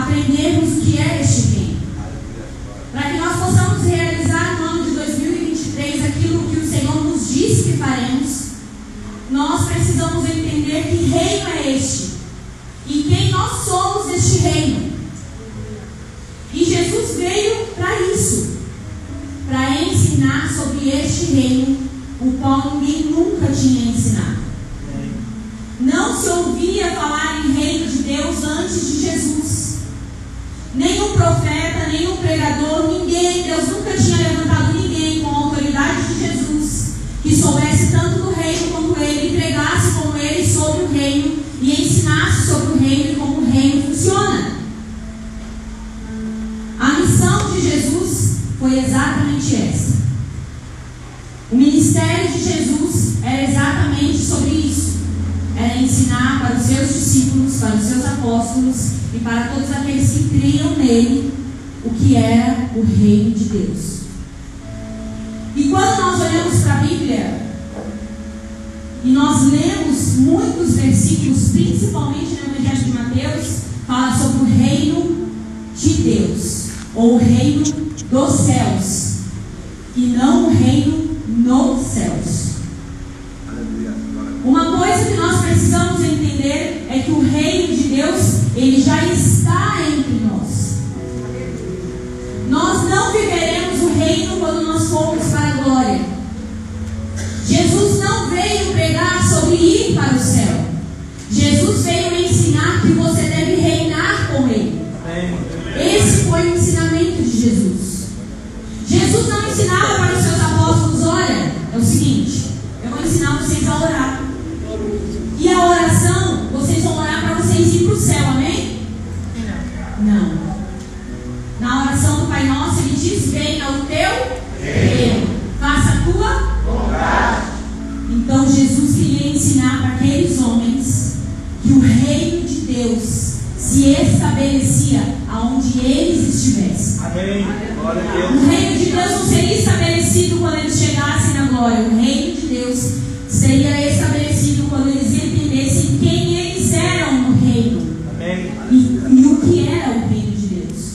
aprendermos o que é este reino. Para que nós possamos realizar no ano de 2023 aquilo que o Senhor nos disse que faremos, nós precisamos entender que reino é este e quem nós somos neste reino. E Jesus veio para isso, para ensinar sobre este reino, o qual ninguém nunca tinha ensinado. Não se ouvia falar em reino de Deus antes de Jesus. Nem um profeta, nem um pregador, ninguém, Deus nunca tinha levantado ninguém com a autoridade de Jesus, que soubesse tanto do reino como ele, pregasse como ele sobre o reino e ensinasse sobre o reino e como o reino funciona. A missão de Jesus foi exatamente essa. O ministério de Jesus era exatamente sobre isso. Era ensinar para os seus discípulos, para os seus apóstolos e para todos aqueles que criam nele o que era o reino de Deus. E quando nós olhamos para a Bíblia e nós lemos muitos versículos, principalmente no Evangelho de Mateus, fala sobre o reino de Deus, ou o reino dos céus, e não o reino nos céus. Uma coisa que nós precisamos entender é que o reino de Deus, ele já está entre nós. Nós não viveremos o reino quando nós formos para a glória. Jesus não veio pregar sobre ir para o céu. Jesus veio ensinar que você deve reinar com ele. Esse foi o ensinamento de Jesus. Jesus não ensinava para os seus apóstolos: olha, é o seguinte, eu vou ensinar vocês a orar. E a oração, vocês vão orar para vocês ir para o céu, amém? Não. Na oração do Pai Nosso, ele diz: venha o teu reino, faça a tua vontade. Então Jesus queria ensinar para aqueles homens que o reino de Deus se estabelecia aonde eles estivessem. Amém. Glória a Deus. O reino de Deus não seria estabelecido quando eles chegassem na glória. O reino de Deus seria estabelecido quando eles entendessem quem eles eram no reino. Amém. E o que era o reino de Deus.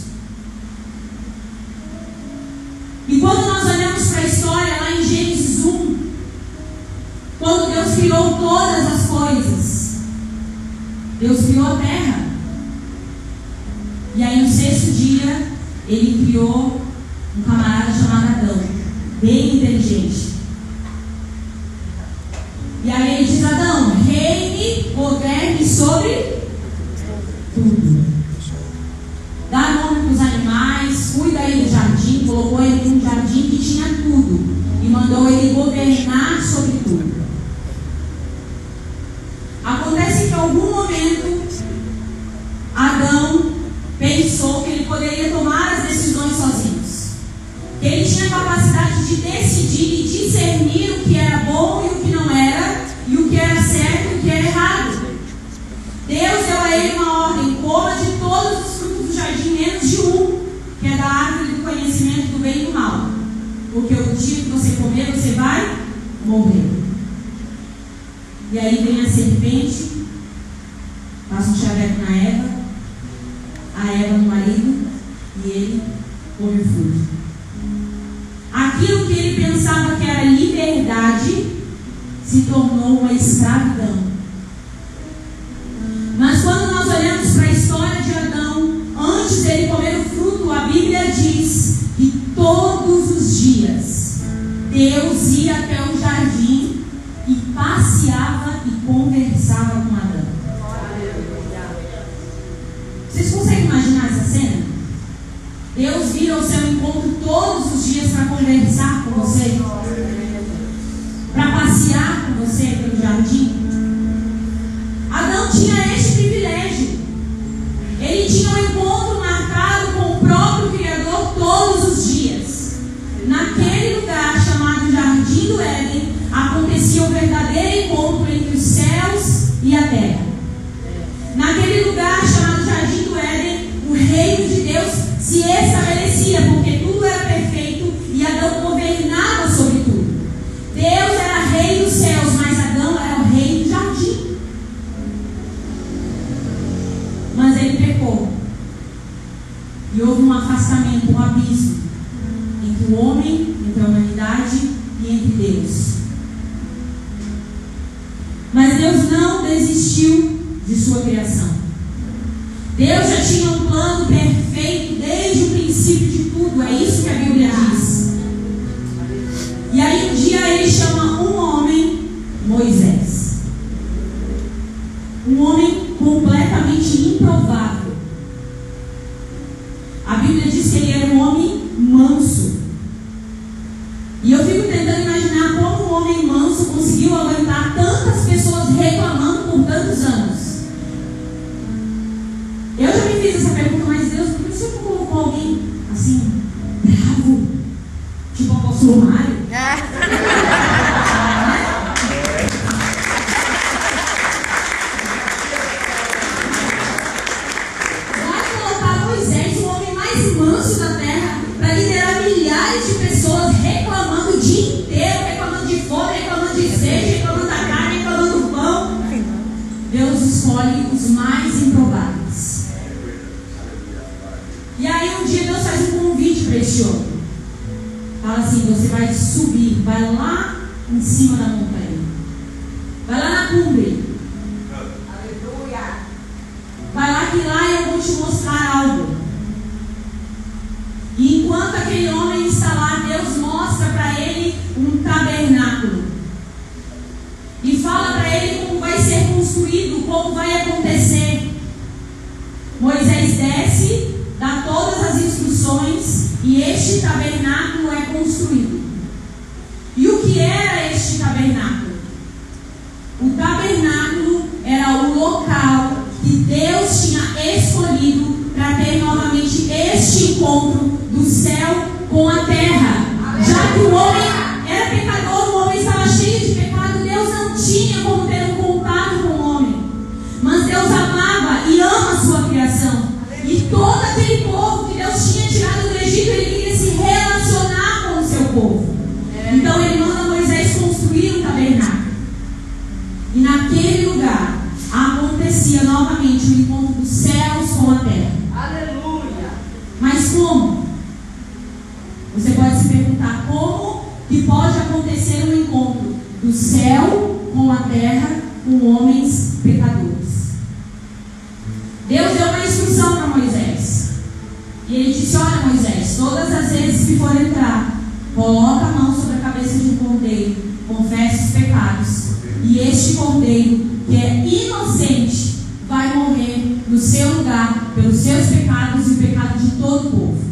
E quando nós olhamos para a história lá em Gênesis 1, quando Deus criou todas as coisas, Deus criou a terra. E aí no sexto dia ele criou um camarada chamado Adão, bem inteligente. E aí ele diz: Adão, reine, governe sobre tudo. Dá nome para os animais, cuida aí do jardim, colocou ele num jardim que tinha tudo e mandou ele governar sobre tudo. Acontece que em algum momento Adão pensou que ele poderia tomar as decisões sozinhos, que ele tinha capacidade de decidir e discernir o que era bom e o que não era, e o que era certo e o que era errado. Deus deu a ele uma ordem: coma de todos os frutos do jardim, menos de um, que é da árvore do conhecimento do bem e do mal, porque o dia que você comer, você vai morrer. E aí vem a serpente, passa um chaveco na Eva, a Eva no marido, e ele come o fruto. Aquilo que ele pensava que era liberdade se tornou uma escravidão. Mas quando nós olhamos para a história de Adão, antes dele comer o fruto, a Bíblia diz que todos os dias Deus ia até o jardim e passeava e conversava com Adão. Vocês conseguem imaginar essa cena? Deus vir ao seu encontro todos os dias para conversar com você, para passear com você pelo jardim. Adão tinha este privilégio. Ele tinha um encontro marcado com o próprio Criador todos os dias. Naquele lugar chamado Jardim do Éden, acontecia o verdadeiro encontro entre os céus e a terra. Naquele lugar chamado Jardim do Éden, o reino de Deus se estabelecia, porque tudo era perfeito e Adão governava sobre tudo. Deus era rei dos céus, mas Adão era o rei do jardim. Mas ele pecou. um afastamento, um abismo entre o homem, entre a humanidade e entre Deus. Mas Deus não desistiu de sua criação. Deus já tinha um plano perfeito desde o princípio de tudo. É isso que a Bíblia diz. E aí um dia ele chama um homem, Moisés. Um homem completamente improvável. A Bíblia diz que ele era um homem manso. E eu fico tentando imaginar como um homem manso conseguiu aguentar tantas pessoas reclamando por tantos anos. Eu já me fiz essa pergunta, mas Deus, por que você não colocou alguém assim, bravo? Tipo o apóstolo Mário? Vai colocar Moisés, o homem mais manso da terra, para liderar milhares de pessoas reclamando o dia inteiro, reclamando de fome, reclamando de sede, reclamando da carne, reclamando do pão. Deus escolhe os mais improváveis. E aí um dia Deus faz um convite para este homem. Fala assim: você vai subir, vai lá em cima da montanha, vai lá na cumbre. Aleluia. Vai lá que lá eu vou te mostrar algo. E enquanto aquele homem está lá, Deus mostra para ele um tabernáculo. E fala para ele como vai ser construído, como vai acontecer. Moisés desce, dá todas as instruções e este tabernáculo é construído. E o que era este tabernáculo? O tabernáculo era o local que Deus tinha escolhido para ter novamente este encontro do céu com a terra. Já que o homem era pecador, o homem estava cheio de pecado, Deus não tinha como ter um contato com o homem. Mas Deus amava e ama a sua criação. E todo aquele povo que Deus tinha tirado do Egito, ele queria se relacionar com o seu povo. Então ele manda Moisés construir um tabernáculo. E naquele lugar acontecia novamente o encontro dos céus com a terra. Aleluia! Mas como? Você pode se perguntar como que pode acontecer um encontro do céu com a terra com homens pecadores. Deus deu uma instrução para Moisés. E ele disse: olha, Moisés, todas as vezes que for entrar, coloca a mão sobre a cabeça de um cordeiro, confessa os pecados, e este cordeiro, que é inocente, vai morrer no seu lugar pelos seus pecados e o pecado de todo o povo.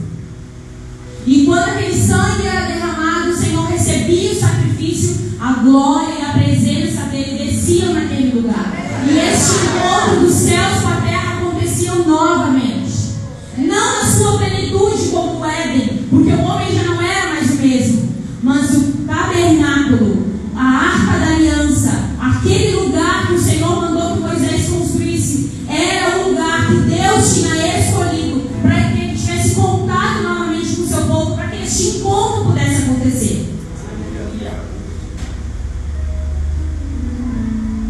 E quando aquele sangue era derramado, o Senhor recebia o sacrifício, a glória e a presença dele desciam naquele lugar. E este encontro dos céus com a terra aconteciam novamente. Não na sua plenitude como o Éden, porque o homem já não era mais o mesmo. Mas o tabernáculo, a arca da aliança, aquele lugar que o Senhor mandou que Moisés construísse, era o lugar que Deus tinha escolhido para que ele tivesse contato novamente com o seu povo, para que este encontro pudesse acontecer.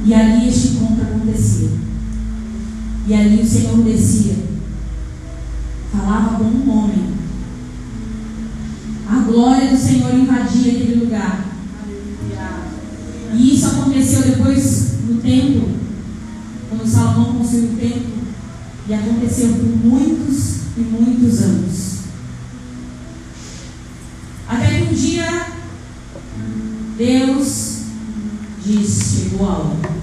E ali este encontro acontecia. E ali o Senhor descia, falava com um homem. A glória do Senhor invadia aquele lugar. E isso aconteceu depois no templo, quando Salomão construiu o templo. E aconteceu por muitos e muitos anos. Até que um dia Deus disse: chegou a hora.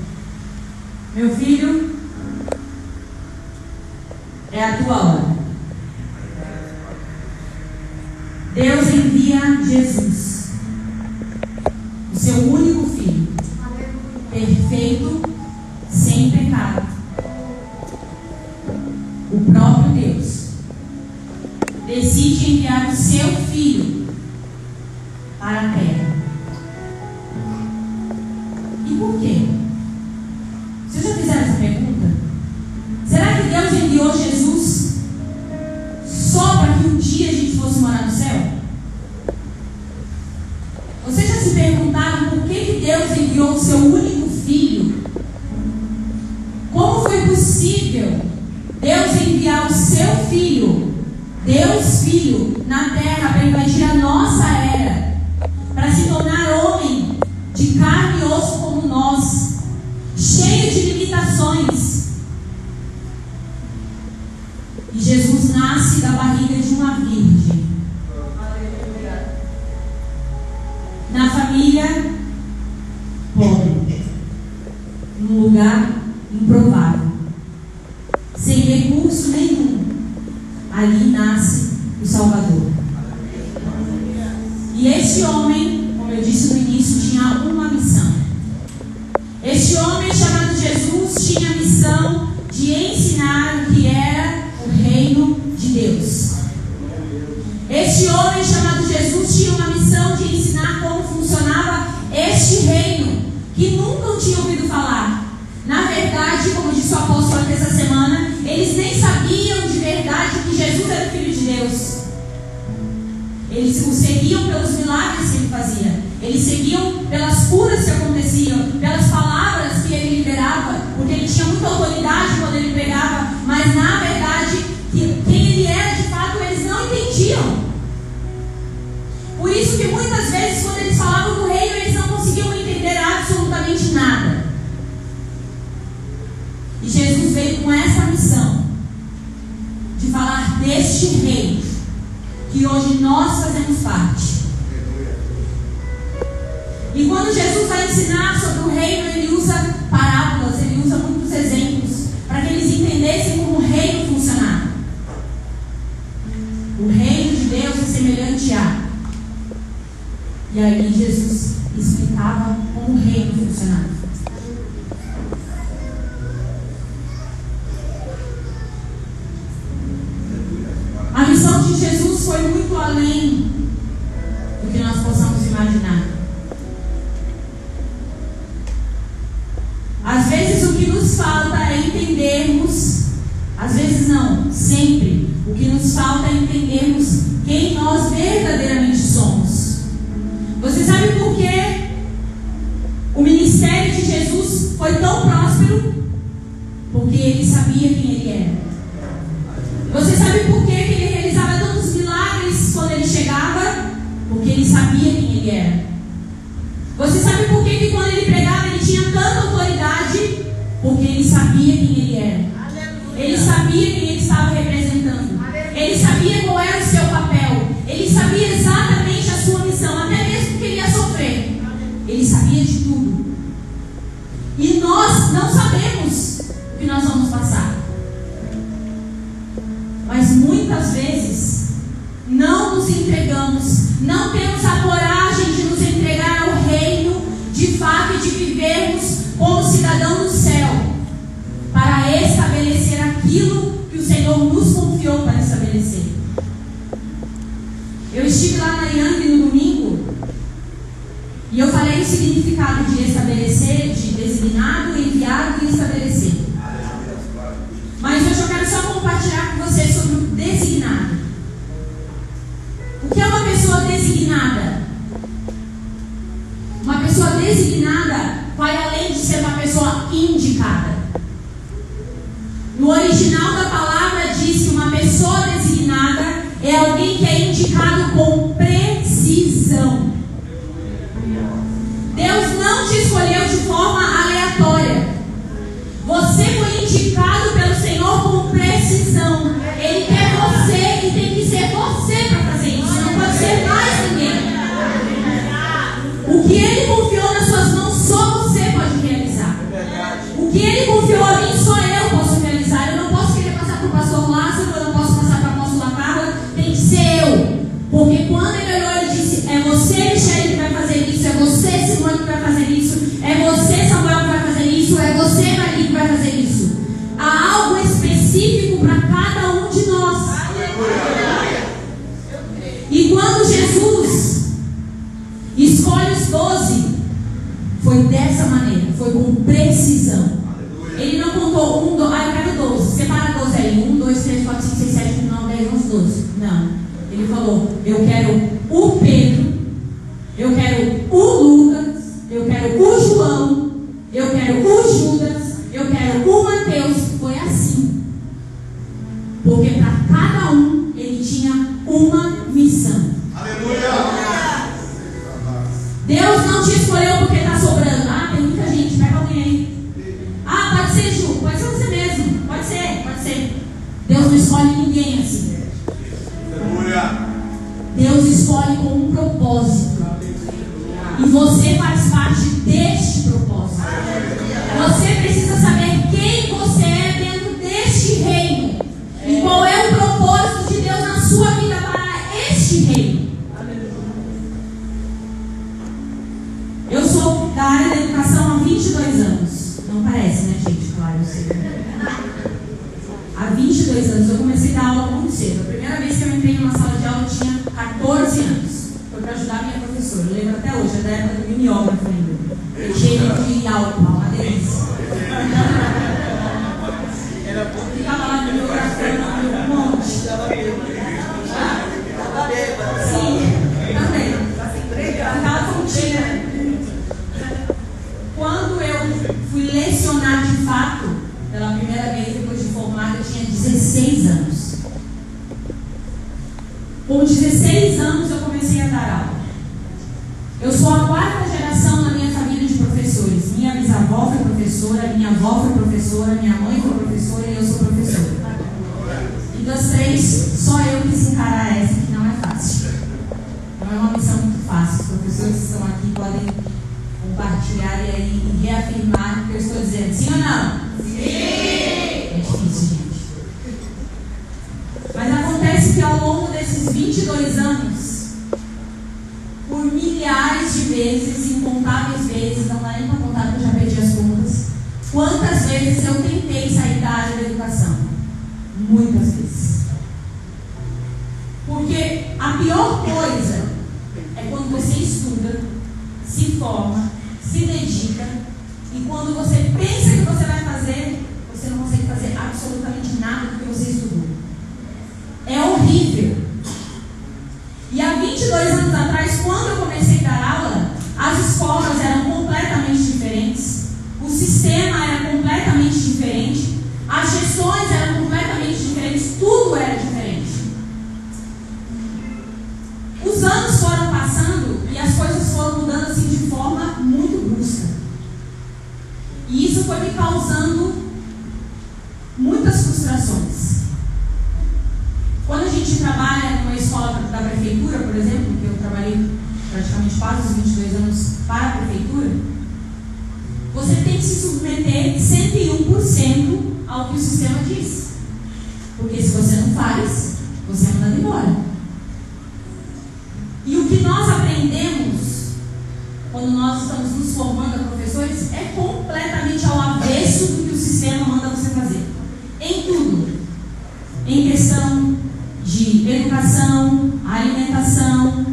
Meu filho, é a tua hora. Deus envia Jesus, o seu único filho, perfeito, sem pecado. O próprio Deus decide enviar o seu filho para a terra. E por quê? Vocês já fizeram essa pergunta? Será que Deus enviou Jesus só para que um dia a gente fosse morar no céu? Vocês já se perguntaram por que Deus enviou o seu único filho? Como foi possível Deus enviar o seu filho, Deus Deus Filho na terra para invadir a nossa era, para se tornar homem de carne e osso como nós, cheio de limitações. E Jesus nasce da barriga de uma virgem, na família pobre, num lugar improvável, sem recurso nenhum. Ali nasce o Salvador. E este homem, como eu disse no início, tinha uma missão. Este homem chamado Jesus tinha a missão de ensinar o que era o reino de Deus. Este homem chamado Jesus tinha uma missão de ensinar como funcionava este reino, que nunca tinham ouvido falar. Na verdade, como disse o apóstolo aqui essa semana, eles nem sabiam de verdade que Jesus era o Filho de Deus. Eles o seguiam pelos milagres que ele fazia. Eles seguiam pelas curas que aconteciam, pelas palavras que ele liberava, porque ele tinha muita autoridade quando ele pregava, mas na verdade, quem ele era de fato, eles não entendiam. Por isso que muitas vezes, quando eles falavam do reino, eles não conseguiam entender absolutamente nada. E Jesus veio com essa missão de falar deste reino que hoje nós fazemos parte. E quando Jesus vai ensinar sobre o reino, ele usa parábolas, ele usa muitos exemplos para que eles entendessem como o reino funcionava. O reino de Deus é semelhante a... E aí Jesus explicava como o reino funcionava. A missão de Jesus foi muito além do que nós possamos imaginar. Às vezes o que nos falta é entendermos, às vezes não, sempre, o que nos falta é entendermos quem nós verdadeiramente somos. Você sabe por que o ministério de Jesus foi tão próspero? Porque ele sabia quem ele era. Você sabe por que ele realizava tantos milagres quando ele chegava? Porque ele sabia quem ele era. Você sabe por que quando ele pregava ele tinha tanta autoridade? Porque ele sabia quem ele era. Ele sabia quem ele estava representando. Ele sabia qual era o seu papel. Ele sabia exatamente a sua missão, até mesmo que ele ia sofrer. Ele sabia de tudo. E nós não sabemos o que nós vamos passar. Mas muitas vezes não nos entregamos, não temos a coragem de nos entregar ao reino de fato e de vivermos como cidadão do céu, para estabelecer aquilo que o Senhor nos confiou para estabelecer. Eu estive lá na Yang no domingo e eu falei o significado de estabelecer, de designado, enviado e estabelecer. Mas hoje eu quero só compartilhar com vocês sobre o designado. O que é uma pessoa designada? Uma pessoa designada vai além de ser uma pessoa indicada. No original da palavra diz que uma pessoa designada é alguém que é indicado com precisão. Deus não te escolheu de forma aleatória. Você foi indicado pelo Senhor com precisão. Ele quer você e tem que ser você para fazer isso. Não pode ser mais ninguém. O que Ele confiou nas suas mãos, só você pode realizar. O que Ele confiou a mim, só eu posso realizar. Eu não posso querer passar para o pastor Lázaro, eu não posso passar para a apóstola Carla. Tem que ser eu. Porque quando Ele olhou, Ele disse: é você, Michele, que vai fazer isso. É você, Simone, que vai fazer isso. É você, Samuel, que vai fazer isso. É você, Maria, que vai fazer isso. Há algo específico para cada um de nós. E quando Jesus escolhe os 12, foi dessa maneira, foi com precisão. Ele não contou 1, 2, eu quero 12, separa 12 aí, 1, 2, 3, 4, 5, 6, 7, 8, 9, 10, 11, 12. Não, ele falou: eu quero o Pedro, eu quero o Lucas, eu quero o João, eu quero o Judas, eu quero o Mateus. Foi assim. Porque para cada um ele tinha uma missão. Aleluia! Deus não te escolheu porque está sobrando. Ah, tem muita gente, pega alguém aí. Ah, pode ser, Ju, pode ser você mesmo. Pode ser. Deus não escolhe ninguém assim. Aleluia! Deus escolhe com um propósito. E você faz parte deste propósito. Você precisa saber quem você é dentro deste reino. E qual é o propósito de Deus na sua vida para este reino. Eu sou da área da educação há 22 anos. Não parece, né, gente? Claro, eu sei. Há 22 anos eu comecei a dar aula muito cedo. A primeira vez que eu entrei numa sala de aula eu tinha 14 anos. Foi para ajudar a minha professora. Eu lembro até hoje, é da época do mimeógrafo ainda. Cheio de álcool, uma delícia. Ficava lá mimeografando um monte. Sim, também. Ficava tontinha. Quando eu fui lecionar de fato, pela primeira vez depois de formada, eu tinha 16 anos. Com 16 anos eu comecei a dar aula. Eu sou a 4ª geração na minha família de professores. Minha bisavó foi professora, minha avó foi professora, minha mãe foi professora e eu sou professora. E das 3, só eu quis encarar essa, que não é fácil. Não é uma missão muito fácil. Os professores que estão aqui podem compartilhar e aí reafirmar o que eu estou dizendo. Sim ou não? Sim! É difícil, gente. Mas acontece que ao longo desses 22 anos, por milhares de vezes, incontáveis vezes, não dá nem para contar porque eu já perdi as contas, quantas vezes eu tentei sair da área da educação? Muitas vezes. Porque a pior coisa é quando você estuda, se forma, se dedica, e quando você pensa que você vai fazer, você não consegue fazer absolutamente nada do que você estudou. É horrível. E há 22 anos atrás, quando eu comecei a dar aula, as escolas eram completamente diferentes, o sistema era completamente diferente, as gestões eram completamente diferentes, tudo era diferente. Os anos foram passando e as coisas foram mudando assim de forma muito brusca. E isso foi me causando muitas frustrações. Quando a gente trabalha numa escola da prefeitura, por exemplo, que eu trabalhei praticamente quase os 22 anos para a prefeitura, você tem que se submeter 101% ao que o sistema diz. Porque se você não faz, você é mandado embora. E o que nós aprendemos quando nós estamos nos formando a professores é completamente ao avesso do que o sistema manda você fazer. Em tudo. Em questão de educação, alimentação,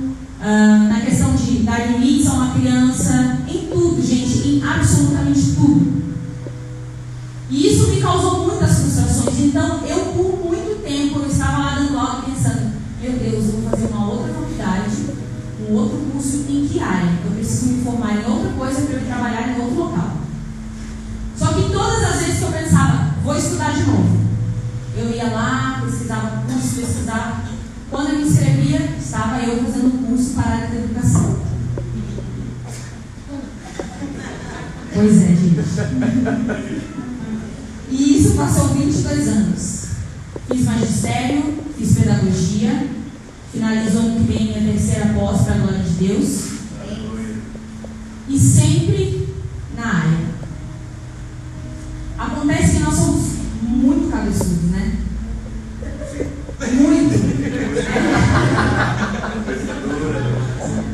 na questão de dar limites a uma criança, em tudo, gente, em absolutamente tudo. E isso me causou muitas frustrações. Então, eu por muito tempo, eu estava lá dando aula pensando, meu Deus, eu vou fazer uma outra faculdade, um outro curso em que área? Eu preciso me formar em outra coisa para eu trabalhar em outro local. Só que todas as vezes que eu pensava, vou estudar de novo, eu ia lá, pesquisava curso, pesquisava. Quando eu me inscrevia, estava eu fazendo um curso para a área da educação. Pois é, gente. E isso passou 22 anos. Fiz magistério, fiz pedagogia, finalizou ano que vem minha terceira pós para a glória de Deus. E sempre na área. Acontece que nós somos muito cabeçudos, né? Muito.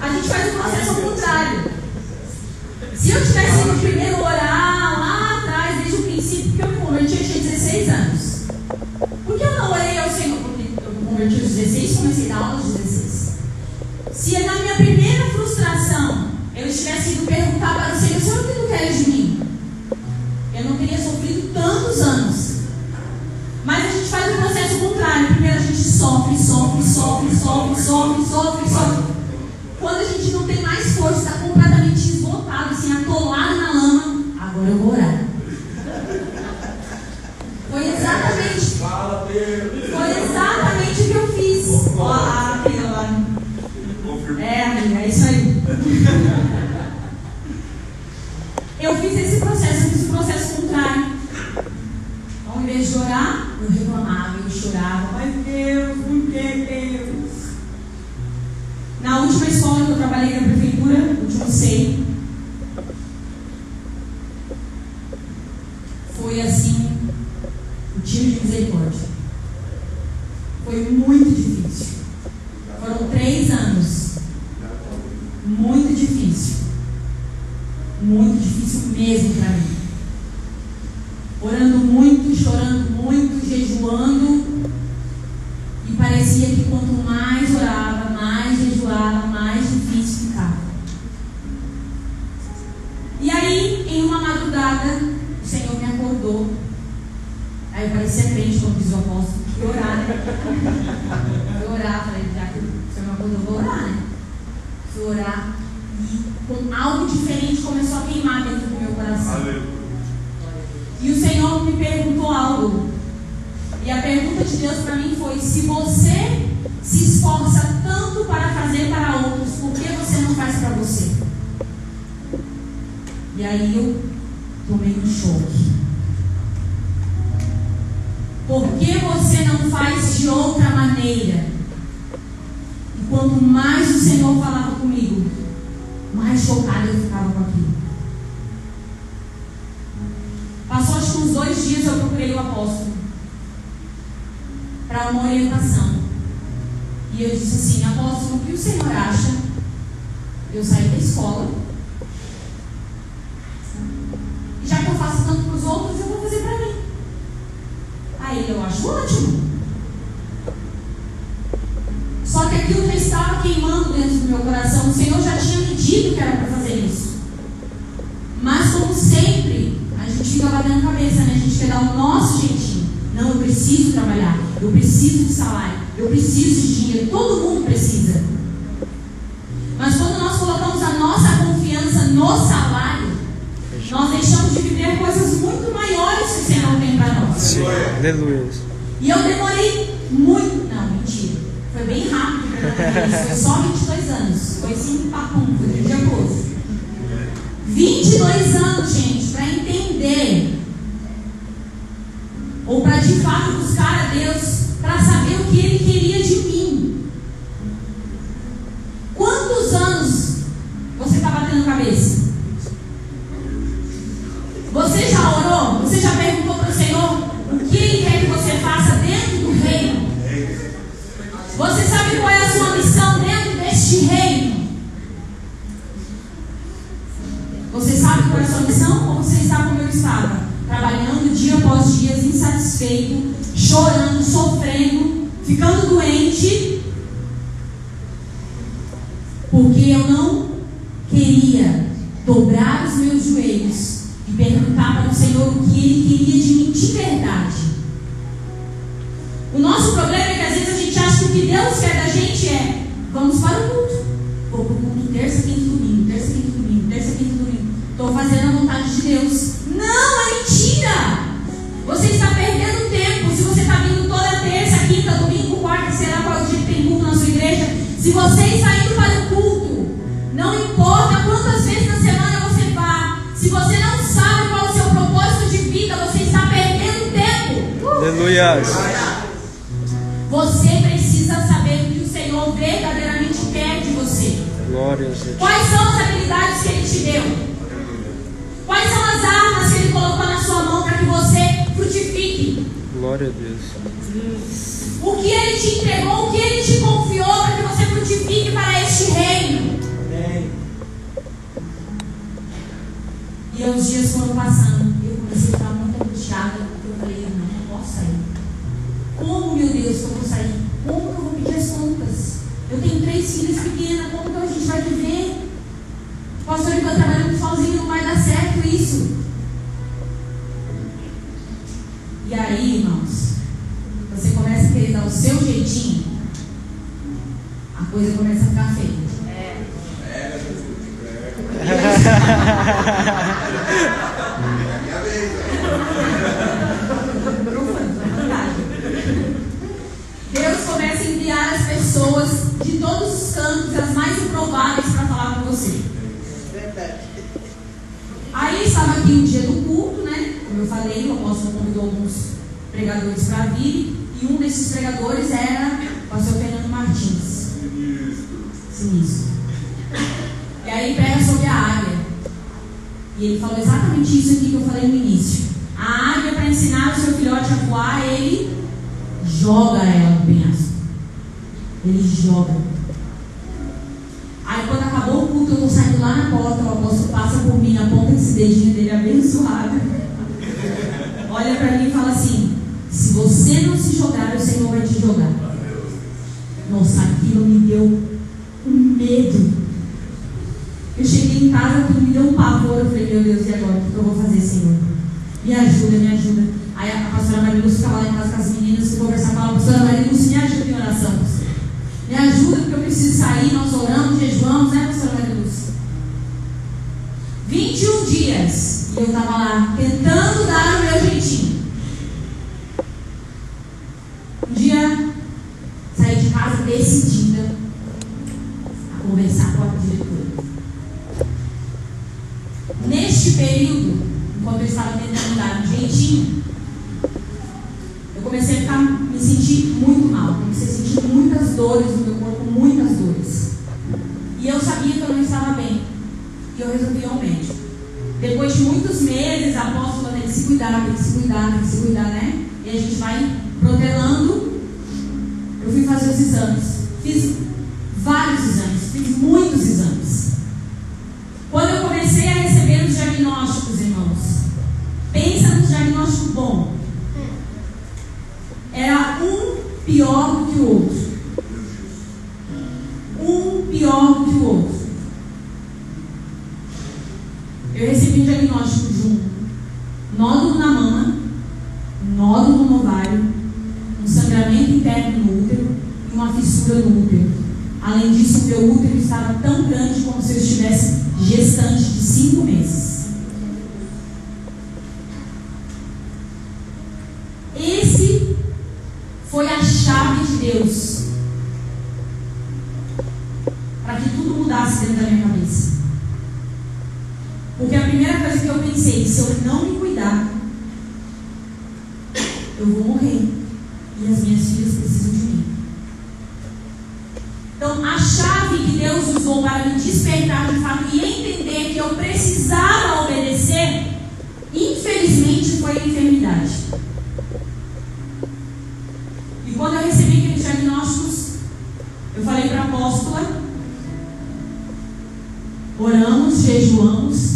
A gente faz o processo ao contrário. Se eu tivesse ido primeiro orar lá atrás, desde o princípio, porque eu me converti, eu tinha 16 anos. Por que eu não orei ao Senhor? Porque eu me converti aos 16, comecei a dar aula aos 16. Se na minha primeira frustração eu tivesse ido perguntar para o Senhor, Senhor, o que tu queres de mim? Eu não teria sofrido tantos anos. Mas a gente faz o processo contrário. Primeiro a gente sofre. Quando a gente não tem mais força, está completamente esgotado, assim, atolado na lama, agora eu vou orar. Foi exatamente o que eu fiz. Eu fiz o processo contrário. Ao invés de orar, eu reclamava, eu chorava. Mas Deus, por que Deus? Na última escola que eu trabalhei na prefeitura, último SEI, foi assim, o tiro de misericórdia. Foi muito difícil. Foram 3 anos. Muito difícil. Muito difícil mesmo para mim. Orando muito, chorando muito, jejuando. E parecia que quanto mais orava, mais jejuava, mais difícil ficava. E aí, em uma madrugada, o Senhor me acordou. Aí eu parecia crente, como diz o apóstolo, que orar, né? Fui orar, falei, já que o Senhor me acordou, eu vou orar, né? Fui orar e com algo diferente começou a queimar dentro do meu coração. Aleluia. E o Senhor me perguntou algo. E a pergunta de Deus para mim foi: se você se esforça tanto para fazer para outros, por que você não faz para você? E aí eu tomei um choque. Por que você não faz de outra maneira? E quanto mais o Senhor falava comigo, mais chocada eu ficava com aquilo. Passou acho que uns 2 dias eu procurei o apóstolo para uma orientação. E eu disse assim: apóstolo, o que o Senhor acha? Eu saí da escola. E já que eu faço tanto para os outros, eu vou fazer para mim. Aí eu acho ótimo. Só que aquilo já estava queimando dentro do meu coração. O Senhor já tinha me dito que era para fazer isso. Mas como sempre, a gente fica batendo a cabeça, né? A gente quer dar o nosso jeitinho. Não, eu preciso trabalhar. Eu preciso de salário. Eu preciso de dinheiro. Todo mundo precisa. Mas quando nós colocamos a nossa confiança no salário, nós deixamos de viver coisas muito maiores que o Senhor tem para nós. Sim, aleluia. E eu demorei muito. Não, mentira. Foi bem rápido para mim. Foi só 22 anos. Foi assim, papum, foi de dia pouco. 22 anos, gente, para entender, ou para de fato buscar a Deus, para saber o que Ele queria de mim. Quantos anos você está batendo cabeça? Você já orou? Você já perguntou para o Senhor o que Ele quer que você faça dentro do reino? Você sabe qual é a sua missão dentro deste reino? Você sabe qual é a sua missão? Ou você está como eu estava? Trabalhando dia após dia, insatisfeito, chorando, sofrendo, ficando doente, porque eu não queria dobrar os meus joelhos e perguntar para o Senhor o que Ele queria de mim de verdade. O nosso problema é que às vezes a gente acha que o que Deus quer da gente é: vamos para o culto. Vou para o culto terça, quinta e domingo, terça, quinta e domingo, terça, quinta e domingo. Estou fazendo a vontade de Deus. Não, é mentira! Você está perdendo tempo. Se você está vindo toda terça, quinta, domingo, quarta, sei lá qual é o dia que tem culto na sua igreja. Se você está indo para o culto, não importa quantas vezes na semana você vá, se você não sabe qual é o seu propósito de vida, você está perdendo tempo. Aleluia. Você precisa saber o que o Senhor verdadeiramente quer de você. Glória a Deus. Quais são as habilidades que Ele te deu? Quais são as armas que Ele colocou na sua mão para que você frutifique? Glória a Deus. O que Ele te entregou, o que Ele te confiou para que você frutifique para este reino? E os dias foram passando. Eu comecei a ficar muito angustiada. Eu falei: não posso sair. Como, meu Deus, que eu vou sair? Como que eu vou pedir as contas? Eu tenho 3 filhas pequenas. Como que a gente vai viver? Pastor, eu trabalhando sozinho, não vai dar certo isso. E aí, irmãos, você começa a querer dar o seu jeitinho, a coisa começa a ficar feia. Deus começa a enviar as pessoas de todos os cantos, as mais improváveis, para falar com você. você. Verdade. Aí estava aqui um dia do culto, né? Como eu falei, o apóstolo convidou alguns pregadores para vir. E um desses pregadores era o pastor Fernando Martins. Sinistro. E aí ele prega sobre a águia. E ele falou exatamente isso aqui que eu falei no início. A águia, para ensinar o seu filhote a voar, ele joga ela no penhasco. Ele joga. Aí quando acabou o culto, eu estou saindo lá na porta, o apóstolo passa por mim, aponta esse dedinho dele abençoado. Olha para mim e fala assim: se você não se jogar, o Senhor vai te jogar. Nossa, aquilo me deu um medo. Eu cheguei em casa, aquilo me deu um pavor. Eu falei: meu Deus, e agora? O que eu vou fazer, Senhor? Me ajuda, me ajuda. Aí a pastora Maria Lúcia ficava lá em casa com as meninas, fui conversar com ela: pastora Maria Lúcia, me ajuda em oração. Me ajuda porque eu preciso sair. Nós oramos, jejuamos, né, pastora Maria Lúcia? 21 dias. E eu estava lá tentando dar o meu jeitinho. Um dia, saí de casa decidida a conversar com a diretora. Neste período, enquanto eu estava tentando dar um jeitinho, eu comecei a me sentir muito mal. Comecei a sentir muitas dores no meu corpo, muitas dores. E eu sabia que eu não estava bem. E eu resolvi ir ao médico. Depois de muitos meses, a apóstola tem que se cuidar, tem que se cuidar, tem que se cuidar, né? E a gente vai protelando. Eu fui fazer os exames. Fiz vários exames, fiz muitos exames. Quando eu comecei a receber os diagnósticos, irmãos, pensa no diagnóstico bom. Era um pior do que o outro. Um pior do que o outro. Eu recebi um diagnóstico de um nódulo na mama, um nódulo no ovário, um sangramento interno no útero e uma fissura no útero. Além disso, o meu útero estava tão grande como se eu estivesse gestante de 5 meses. Esse foi a chave de Deus para que tudo mudasse dentro da minha cabeça. Porque a primeira coisa que eu pensei: se eu não me cuidar, eu vou morrer. E as minhas filhas precisam de mim. Então, a chave que Deus usou para me despertar de fato e entender que eu precisava obedecer, infelizmente, foi a enfermidade. E quando eu recebi aqueles diagnósticos, eu falei para a apóstola, oramos, jejuamos.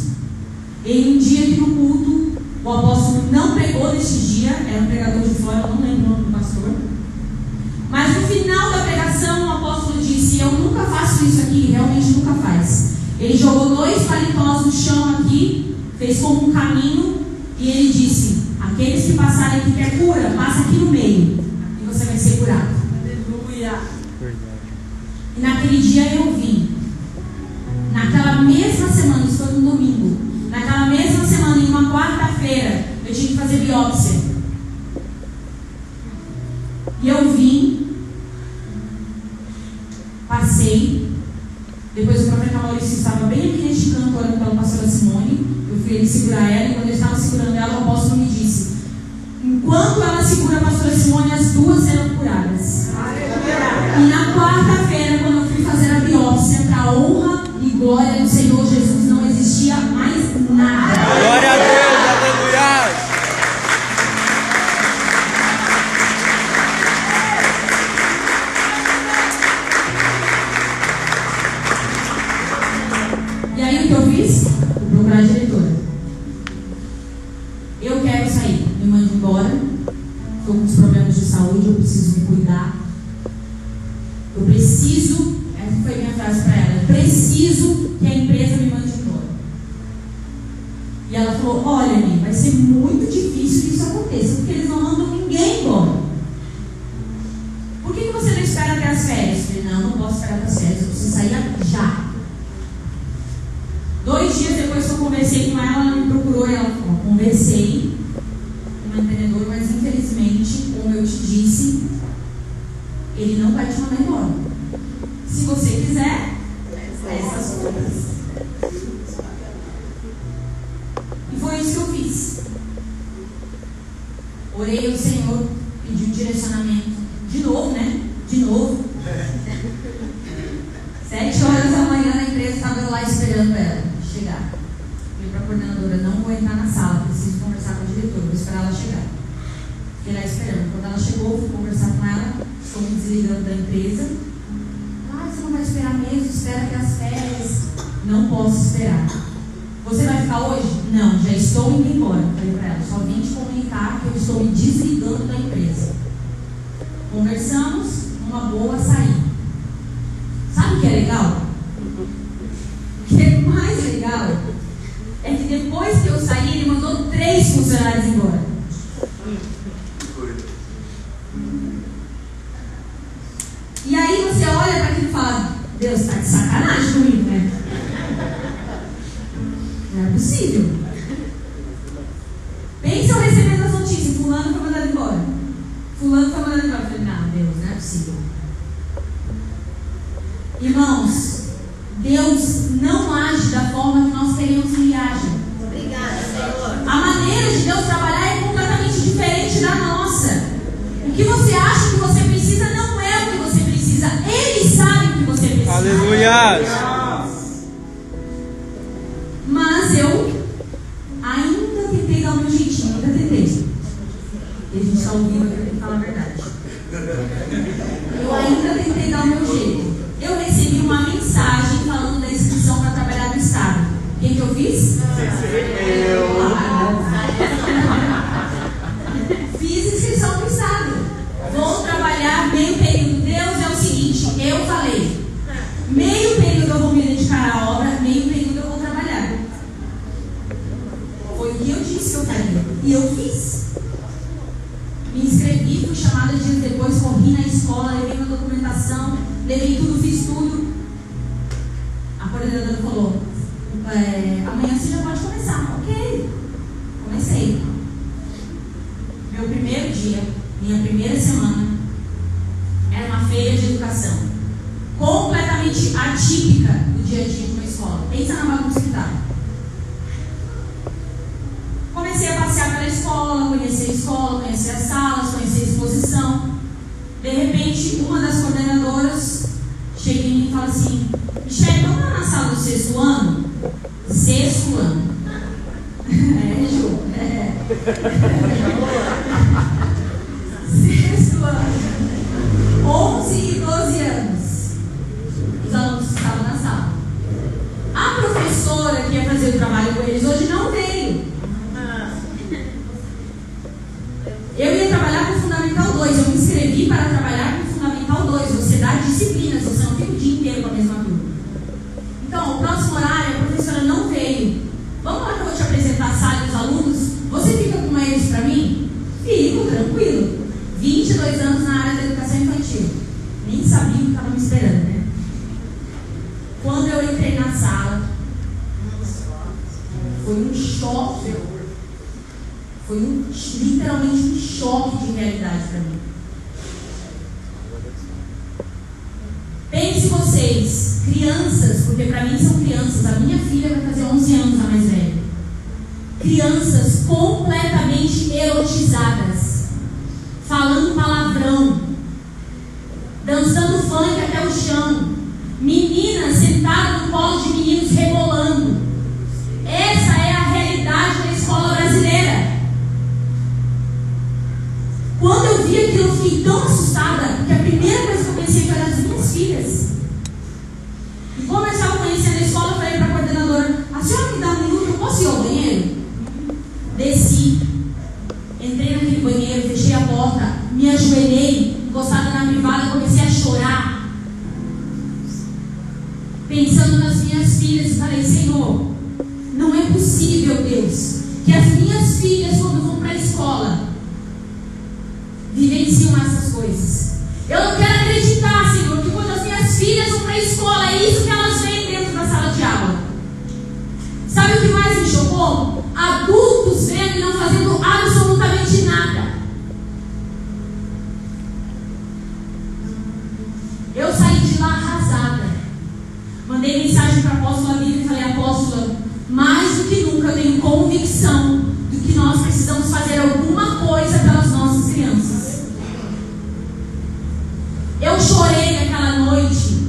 Em um dia aqui no culto, o apóstolo não pregou neste dia, era um pregador de fora, eu não lembro o nome do pastor. Mas no final da pregação, o apóstolo disse: eu nunca faço isso aqui, realmente nunca faz. Ele jogou 2 paletós no chão aqui, fez como um caminho, e ele disse: aqueles que passarem aqui quer cura, passa aqui no meio, e você vai ser curado. Aleluia. E naquele dia eu vim. Naquela mesma semana, isso foi no domingo. Naquela mesma semana, em uma quarta-feira, eu tinha que fazer biópsia. E eu vim, passei. Depois o profeta Maurício estava bem aqui neste canto, orando pela pastora Simone. Eu fui ali segurar ela, e quando eu estava segurando ela, o apóstolo me disse: enquanto ela segura a pastora Simone, as duas serão curadas. E na quarta-feira, quando eu fui fazer a biópsia, para a honra e glória do Senhor Jesus, não existia mais nada. Glória a Deus, aleluia. E aí o que eu fiz? Vou procurar a diretora. Eu quero sair, me mande embora. Estou com uns problemas de saúde, eu preciso me cuidar. Eu preciso, essa foi a minha frase para ela: eu preciso que a empresa me mande embora. E ela falou: olha, Ney, vai ser muito difícil que isso aconteça, porque eles não mandam ninguém embora. Por que você não espera até as férias? Eu falei: não posso esperar até as férias, eu preciso sair já. 2 dias depois que eu conversei com ela, ela me procurou e ela falou: conversei com o empreendedor, mas infelizmente, como eu te disse, ele não vai te mandar embora. Se você quiser, essa é a sua E foi isso que eu fiz. Orei ao Senhor, pedi um direcionamento. De novo, né? De novo. 7 horas da manhã na empresa, estava eu lá esperando ela chegar. Falei para a coordenadora, não vou entrar na sala, preciso conversar com a diretora, vou esperar ela chegar. Fiquei lá esperando. Quando ela chegou, fui conversar com ela, estou me desligando da empresa. Ah, você não vai esperar mesmo? Espera que as férias. Não posso esperar. Você vai ficar hoje? Não, já estou indo embora. Falei para ela, só vim te comunicar que eu estou me desligando da empresa. Conversamos, uma boa, saí. Sabe o que é legal? O que é mais legal é que depois que eu saí, ele mandou 3 funcionários embora. E aí você olha para aquilo e fala, Deus está de sacanagem comigo, né? Não é possível. Pensa eu recebendo as notícias, fulano foi mandado embora. Fulano foi mandado embora. Eu falei, não, Deus, não é possível. Irmãos, Deus não age da forma que nós queremos que Ele haja. Obrigada, Senhor. A maneira de Deus trabalhar é completamente diferente da nossa. O que você acha que você precisa não é o que você precisa. Ele sabe o que você precisa. Aleluia. Mas eu ainda tentei dar o meu jeitinho, ainda tentei. E a gente está ouvindo aqui, eu tenho que falar a verdade. Eu ainda tentei dar o meu jeito. Eu recebi uma mensagem falando da inscrição para trabalhar no Estado. O que eu fiz? Fiz inscrição para o Estado. Vou trabalhar meio período. Deus é o seguinte, eu falei, meio período eu vou me dedicar à obra, meio período eu vou trabalhar. Foi o que eu disse que eu faria. E eu fiz. Me inscrevi, fui chamada dias depois, corri na escola, levei minha documentação, levei tudo, fiz tudo. A coordenadora falou, amanhã você já pode começar. Ok, comecei. Meu primeiro dia, minha primeira semana, era uma feira de educação, completamente atípica do dia a dia de uma escola. Pensa na bagunça que estava. Comecei a passear pela escola, conhecer a escola, conhecer as salas, conhecer a exposição. De repente, uma das coordenadoras chega em mim e fala assim, Michele, vamos lá na sala do 6º ano? 6º ano. Ju. 6º ano. 11 e 12 anos. Os alunos estavam na sala. A professora que ia fazer o trabalho com eles hoje não veio. Eu ia trabalhar com o Fundamental 2, eu me inscrevi para trabalhar com o Fundamental 2. Você dá disciplinas, você não fica o dia inteiro com a mesma turma. Então, o próximo horário, a professora não veio. Vamos lá que eu vou te apresentar a sala e os alunos. Você fica com eles para mim? Fico, tranquilo. 22 anos na área da educação infantil. Nem sabia o que estava me esperando, né? Quando eu entrei na sala, foi um choque. Foi literalmente um choque de realidade para mim. Pense vocês, crianças, porque para mim são crianças, a minha filha vai fazer 11 anos, a mais velha. Crianças completamente erotizadas, falando palavrão, dançando funk até o chão, meninas sentadas no colo de meninos rebolando. Essa é a realidade da escola brasileira. Quando eu vi aquilo, eu fiquei tão assustada, porque a primeira coisa que eu pensei foi nas minhas filhas. E como eu estava conhecendo a escola, eu falei para a coordenadora, a senhora me dá um minuto, eu posso ir ao banheiro? Desci, entrei naquele banheiro, fechei a porta, me ajoelhei, encostada na privada, comecei a chorar, pensando nas minhas filhas, e falei, Senhor, não é possível, Deus, que as minhas filhas, quando vão para a escola, vivenciam essas coisas. Eu não quero acreditar, Senhor, que quando as minhas filhas vão para a escola, é isso que elas veem dentro da sala de aula. Sabe o que mais me chocou? Adultos vendo e não fazendo absolutamente nada. Eu saí de lá arrasada. Mandei mensagem para a apóstola convicção de que nós precisamos fazer alguma coisa pelas nossas crianças. Eu chorei aquela noite,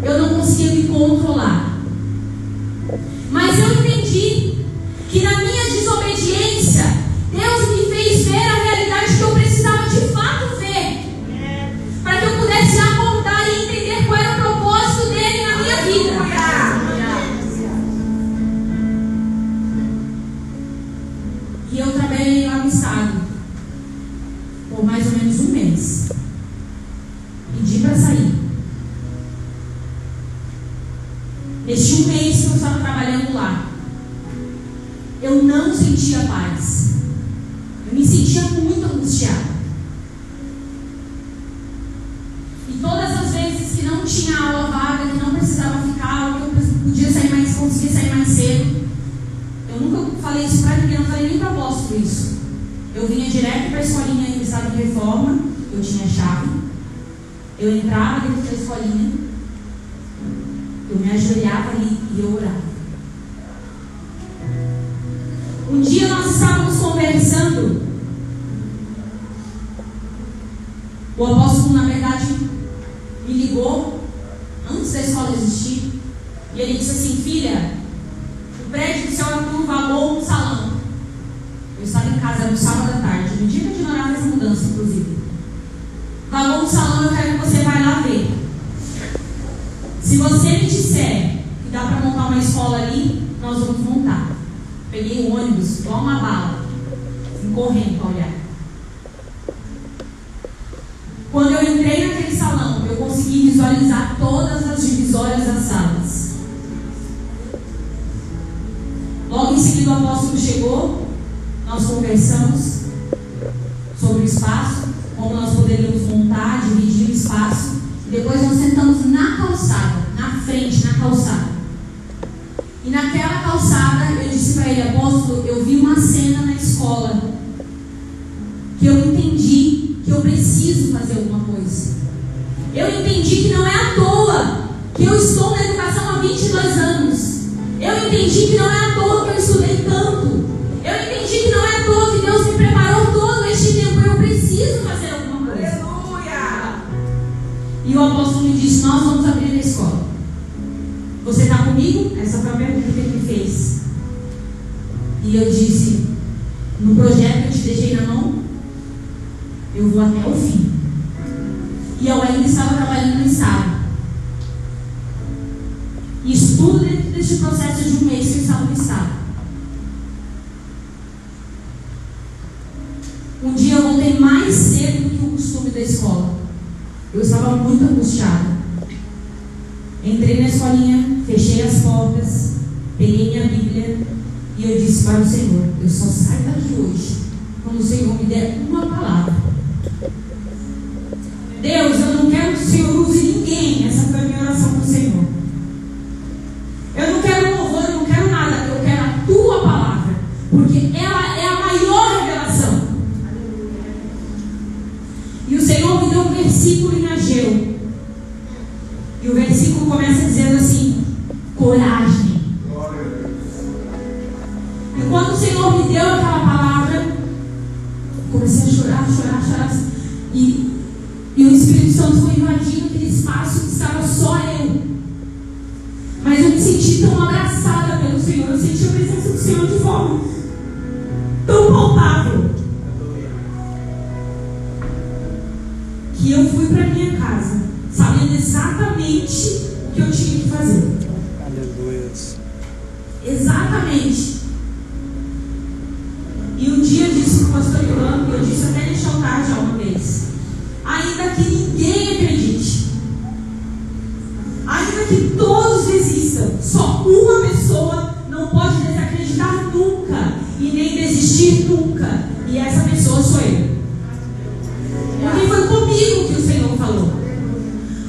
eu não conseguia me controlar. Mas eu entendi que na minha desobediência, Deus me fez ver a realidade que eu precisava de fato ver, para que eu pudesse acordar e entender qual era o propósito dele na minha vida. E eu trabalhei lá no estado por mais ou menos um mês. Pedi para sair. Neste um mês que eu estava trabalhando lá, eu não sentia paz. Eu me sentia muito angustiada. E todas as vezes que não tinha aula vaga, que não precisava ficar, ou que eu podia sair mais, conseguia sair mais cedo, eu nunca falei isso para ninguém, não falei nem para apóstolo isso. Eu vinha direto para a escolinha em estado de reforma, eu tinha chave. Eu entrava dentro da escolinha, eu me ajoelhava ali e eu orava. Um dia nós estávamos conversando. O apóstolo, na verdade, me ligou antes da escola existir. E ele disse assim: filha, o prédio do seu Arthur vagou um salão. Eu estava em casa no sábado à tarde, no dia que eu tinha orado essa mudança, inclusive. Vagou um salão, eu quero que você vá lá ver. Se você me disser que dá para montar uma escola ali, nós vamos montar. Peguei um ônibus, igual uma bala, fui correndo para olhar. Quando eu entrei naquele salão, eu consegui visualizar todas as divisórias das salas. Logo em seguida o apóstolo chegou, nós conversamos sobre o espaço, como nós poderíamos montar, dividir o espaço. E depois nós sentamos na calçada, na frente, na calçada. E naquela calçada eu disse para ele: apóstolo, eu vi uma cena na escola que eu entendi que eu preciso fazer alguma coisa. Eu entendi que não é à toa que eu estou na educação há 22 anos. Eu entendi que não é à toa que eu estudei tanto. Eu entendi que não é à toa que Deus me preparou todo este tempo. Eu preciso fazer alguma coisa. Aleluia! E o apóstolo me disse: nós vamos abrir a escola. Você está comigo? Essa foi a pergunta que ele me fez. E eu disse: no projeto que eu te deixei na mão, eu vou até o fim. E eu ainda estava trabalhando no estado. Isso tudo dentro deste processo de um mês que eu estava no estado. Um dia eu voltei mais cedo do que o costume da escola. Eu estava muito angustiada. Entrei na escolinha, fechei as portas, peguei minha Bíblia e eu disse para o Senhor: eu só saio daqui hoje quando o Senhor me der uma palavra. Deus, eu não quero que o Senhor use ninguém. Essa foi a minha oração para o Senhor. Eu não quero louvor, eu não quero nada. Eu quero a tua palavra, porque ela é a maior revelação. E o Senhor me deu um versículo em Ageu. E o versículo começa dizendo assim: coragem. E quando o Senhor me deu aquela palavra, comecei a chorar. E o Espírito Santo foi invadindo aquele espaço que estava só eu. Mas eu me senti tão abraçada pelo Senhor. Eu senti a presença do Senhor de forma tão palpável, que eu fui para minha casa sabendo exatamente o que eu tinha que fazer. Aleluia. Exatamente. E um dia eu disse para o pastor Ivan, eu disse até neste altar já uma vez: ainda que ninguém acredite, ainda que todos desistam, só uma pessoa não pode desacreditar nunca e nem desistir nunca. E essa pessoa sou eu. Porque foi comigo que o Senhor falou.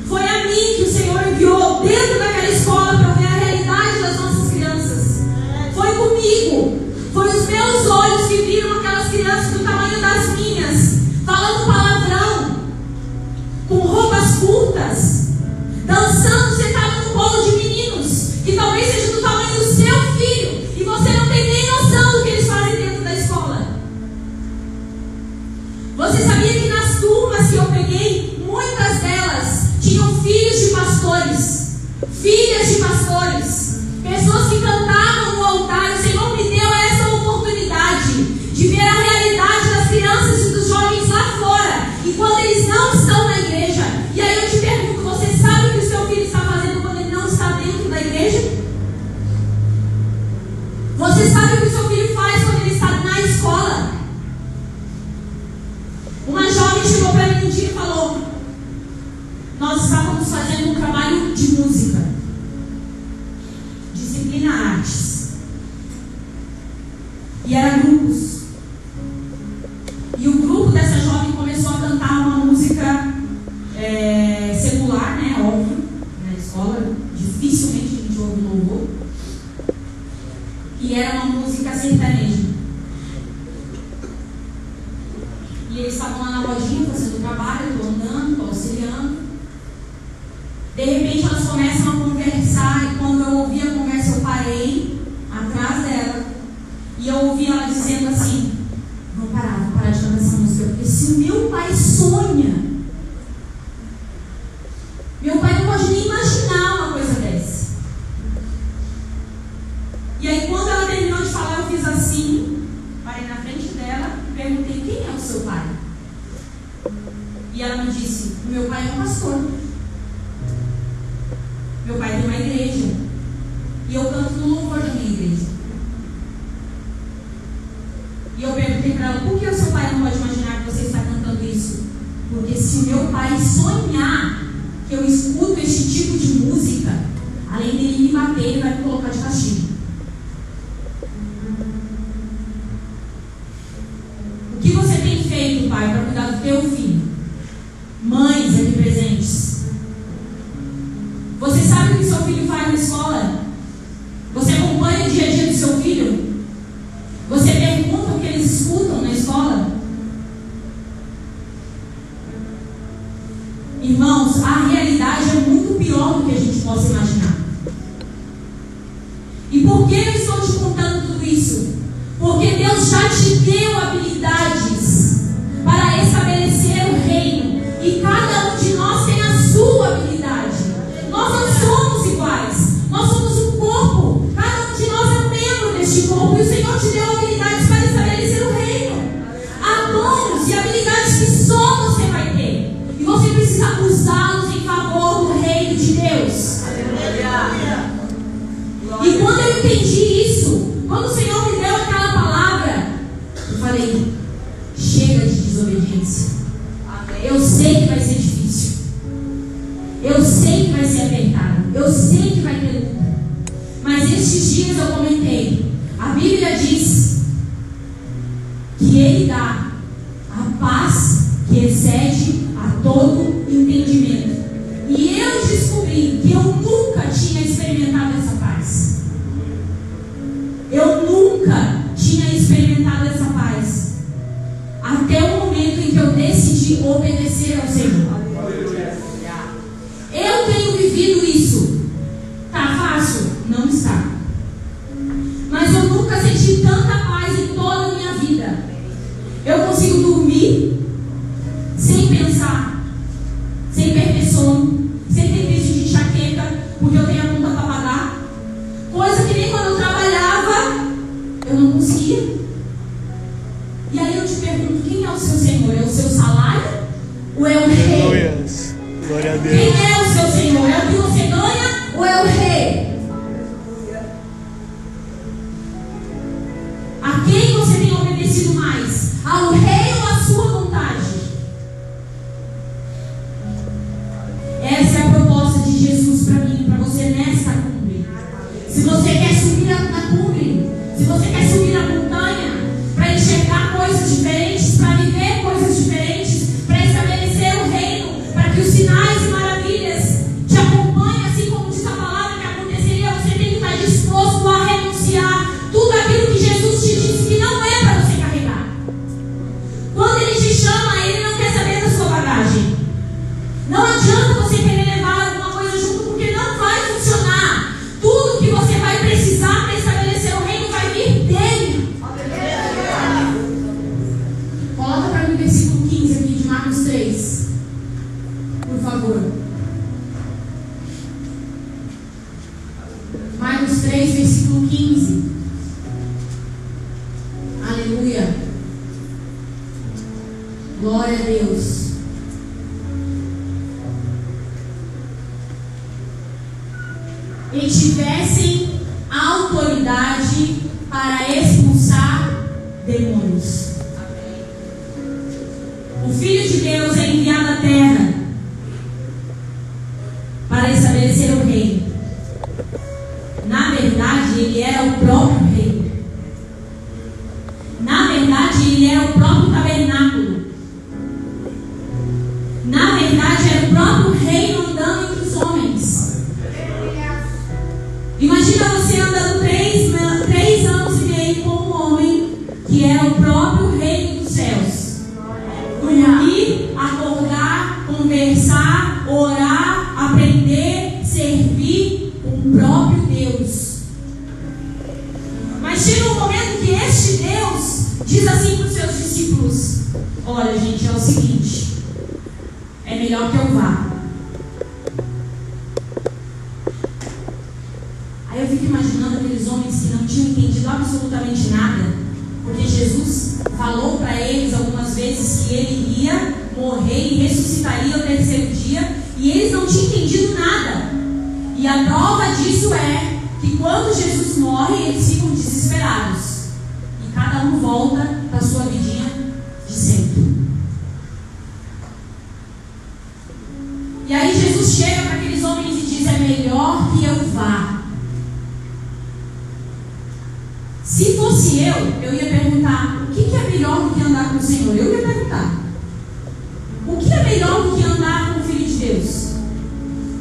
Foi a mim que o Senhor enviou dentro daquela escola para ver a realidade das nossas crianças. Foi comigo. Foi os meus olhos que viram aquelas crianças do tamanho das minhas, falando palavrão. secular, né? Óbvio. Na escola, dificilmente a gente ouve louvor. E era uma música sertaneja. E eles estavam lá na lojinha fazendo trabalho, eu estou andando, estou auxiliando. De repente elas começam a conversar, e quando eu ouvi a conversa, eu parei atrás dela. E eu ouvi ela dizendo assim: vou parar de cantar essa música, porque se o meu pai sonha, meu pai não pode nem imaginar uma coisa dessa. E aí quando ela terminou de falar, eu fiz assim, parei na frente dela e perguntei: quem é o seu pai? E ela me disse: meu pai é um pastor. Meu pai tem uma igreja. E eu canto no louvor da minha igreja. E eu perguntei para ela: por que o seu pai não pode imaginar que você está cantando isso? Porque se o meu pai sonhar que eu escuto esse tipo de música, além dele me bater, ele vai me colocar de castigo. O que você tem feito, pai, para cuidar do teu filho? Mães aqui presentes, você sabe o que seu filho faz na escola? Você acompanha o dia a dia do seu filho? Você pergunta o que eles escutam na escola? Irmãos, a realidade é muito pior do que a gente possa imaginar. E por que eu estou te contando tudo isso? Porque Deus já te deu habilidades para estabelecer o reino. E cada um de nós tem a sua habilidade. Nós não somos iguais. Nós somos um corpo. Cada um de nós é um membro deste corpo. E o Senhor te deu habilidades para estabelecer o reino. Há dons e habilidades que só você vai ter. E você precisa usá-los em favor do reino de Deus. E quando eu entendi isso, quando o Senhor me deu aquela palavra, eu falei: chega de desobediência. Eu sei que vai ser difícil. Eu sei que vai ser apertado. Eu sei que vai ter luta. Mas estes dias eu comentei: a Bíblia diz que Ele dá a paz que excede a todo entendimento. E eu descobri que eu nunca tinha experimentado essa paz. Eu nunca tinha experimentado essa paz. Até o momento em que eu decidi obedecer ao Senhor. Eu tenho vivido isso. Tá fácil? Não está. Mas eu nunca senti tanta paz em toda a minha vida. Eu consigo dormir sem pensar, sem perder sono, sem ter crise de enxaqueca, porque eu tenho a conta para pagar. Coisa que nem quando eu trabalhava eu não conseguia. E aí eu te pergunto: quem é o seu Senhor? É o seu salário? Ou é o rei? Glória a Deus. Quem é o seu Senhor? É o que você ganha ou é o rei? A quem você tem obedecido mais? Ao rei ou à sua vontade? Essa é a proposta de Jesus para mim, para você nesta cumbre. Se você quer subir na cumbre, se você quer subir na montanha, para enxergar coisas diferentes, para viver coisas diferentes, para estabelecer o reino, para que os sinais e maravilhas te acompanhem, assim como diz a palavra que aconteceria, você tem que estar disposto a renunciar tudo aquilo que Jesus te disse que não é para você carregar. Quando Ele te chama, Ele não quer saber da sua bagagem. Não adianta você querer levar alguma coisa junto, porque não vai funcionar. Tudo que você vai precisar para estabelecer o reino vai vir dele. Coloca para mim o versículo 15 aqui de Marcos 3, por favor. Marcos 3, versículo 15. Aleluia. Glória a Deus. E tivessem autoridade para expulsar demônios. O Filho de Deus é enviado à terra para estabelecer o reino. Na verdade, Ele era o próprio reino. Na verdade, Ele era o próprio tabernáculo. Na verdade, era o próprio reino andando conversar, orar, aprender, servir o próprio Deus. Mas chega um momento que este Deus diz assim para os seus discípulos: olha, gente, é o seguinte, é melhor que eu vá. Aí eu fico imaginando aqueles homens que não tinham entendido absolutamente nada, porque Jesus falou para eles algumas vezes que ele iria morrer e ressuscitaria ao terceiro dia, e eles não tinham entendido nada. E a prova disso é que quando Jesus morre, eles ficam desesperados, e cada um volta para a sua vidinha de sempre. E aí Jesus chega para aqueles homens e diz: é melhor que eu vá. Se fosse eu ia perguntar: o que é melhor do que andar com o Senhor? Eu ia perguntar: o que é melhor do que andar com o Filho de Deus?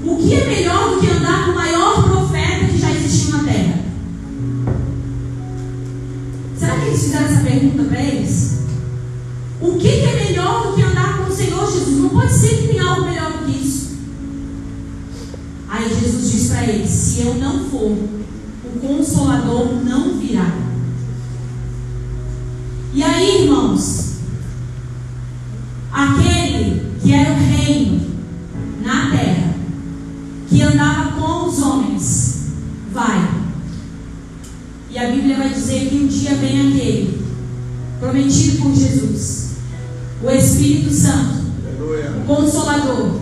O que é melhor do que andar com o maior profeta que já existiu na terra? Será que eles fizeram essa pergunta para eles? O que é melhor do que andar com o Senhor Jesus? Não pode ser que tenha algo melhor do que isso. Aí Jesus diz para eles: se eu não for, o Consolador não virá. E aí, irmãos, aquele que era o reino na terra, que andava com os homens, vai. E a Bíblia vai dizer que um dia vem aquele prometido por Jesus, o Espírito Santo, o Consolador.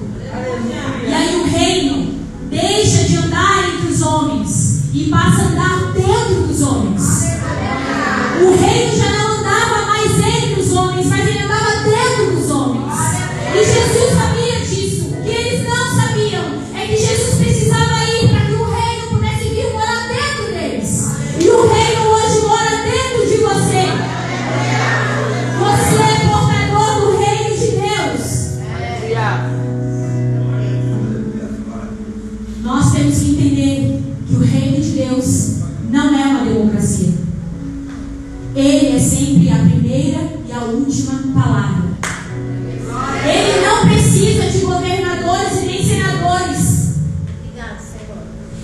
E aí o reino deixa de andar entre os homens e passa a andar dentro dos homens. O reino já não andava mais entre os homens, mas ele andava dentro dos homens. E Jesus sabia disso. O que eles não sabiam é que Jesus precisava ir para que o reino pudesse vir morar dentro deles. E o reino hoje mora dentro de você. Você é portador do reino de Deus. Nós temos que entender que o reino de Deus não é uma democracia. Ele é sempre a primeira e a última palavra. Ele não precisa de governadores e nem senadores.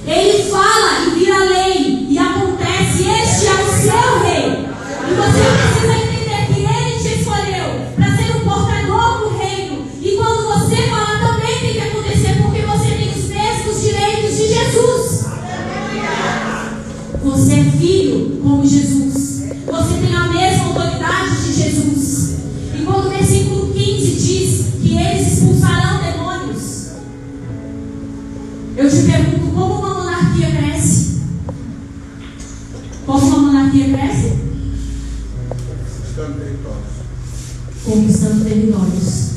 Ele fala e vira lei e acontece. Este é o seu rei. E você precisa entender que ele te escolheu para ser um portador do reino. E quando você falar, também tem que acontecer, porque você tem os mesmos direitos de Jesus. Você é filho como Jesus. Você tem a mesma autoridade de Jesus. E quando o versículo 15 diz que eles expulsarão demônios, eu te pergunto: como uma monarquia cresce? Como uma monarquia cresce? Conquistando territórios.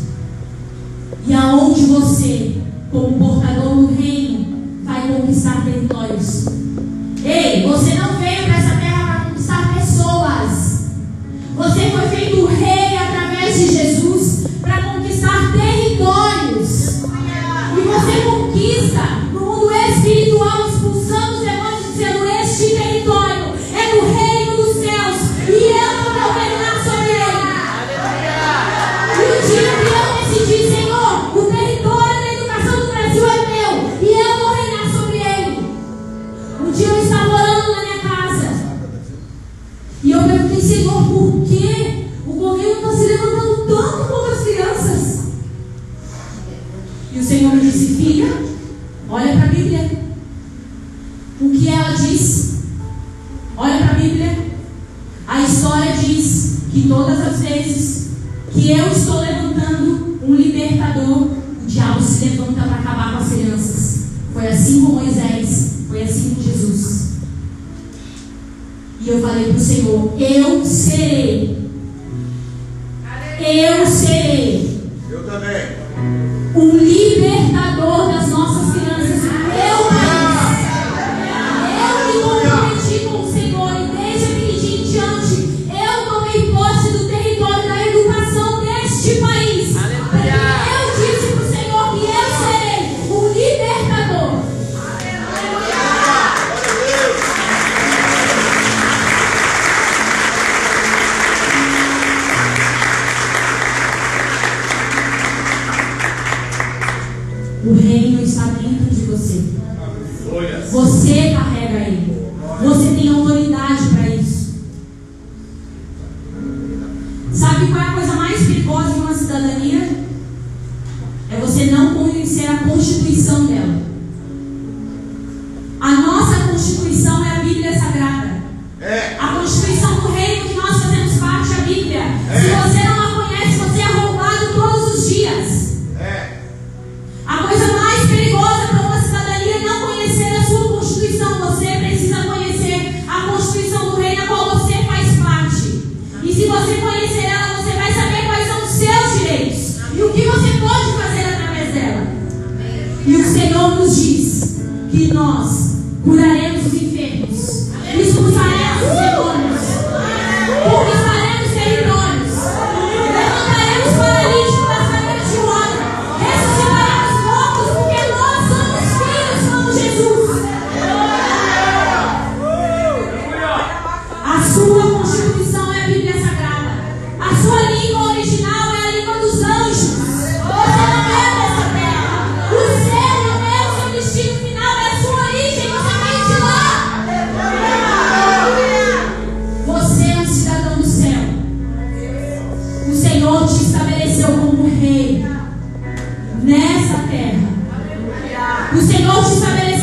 E aonde você, como portador do reino, vai conquistar territórios? Ei, você não veio para essa terra para conquistar pessoas. Você foi feito rei através de Jesus para conquistar territórios. E você conquista no mundo espiritual, expulsando os demônios, dizendo: este território é do reino dos céus e eu vou governar sobre ele. E o dia que eu decidi: Senhor, o território da educação do Brasil é meu e eu vou reinar sobre ele. Um dia eu estava orando na minha casa e eu perguntei: Senhor, por que o governo está se levantando tanto contra as crianças? E o Senhor me disse: filha, olha para a Bíblia. O que ela diz? Olha para a Bíblia. A história diz que todas as vezes que eu estou levantando um libertador, o diabo se levanta para acabar com as crianças. Foi assim com Moisés, foi assim com Jesus. E eu falei para o Senhor: eu serei. Eu também. Um libertador das nossas crianças do meu país. Eu me comprometi com o Senhor e desde aquele dia em diante eu tomei posse do território da educação deste país. Porque eu disse para o Senhor que eu serei um libertador. O reino está dentro de você. Você carrega ele. Você tem autoridade para isso. Sabe qual é a coisa mais perigosa de uma cidadania? É você não conhecer a Constituição dela. A nossa Constituição é a Bíblia Sagrada. A Constituição do reino que nós fazemos parte é a Bíblia. Se você não a conhece, você é roubado todos os dias. A coisa mais perigosa para uma cidadania é não conhecer a sua Constituição. Você precisa conhecer a Constituição do reino a qual você faz parte. E se você conhecer ela, você vai saber quais são os seus direitos e o que você pode fazer através dela. E o Senhor nos diz que nós curaremos os enfermos, expulsaremos os demônios, conquistaremos territórios, levantaremos paralíticos das cadeiras de roda, ressuscitaremos mortos, porque nós somos filhos como Jesus. A sua Constituição é a Bíblia Sagrada. A sua língua original é a língua dos anjos. Você não é dessa terra. O seu e o meu destino final é a sua origem. Você vem de lá. Você é um cidadão do céu. O Senhor te estabeleceu como rei nessa terra. O Senhor te estabeleceu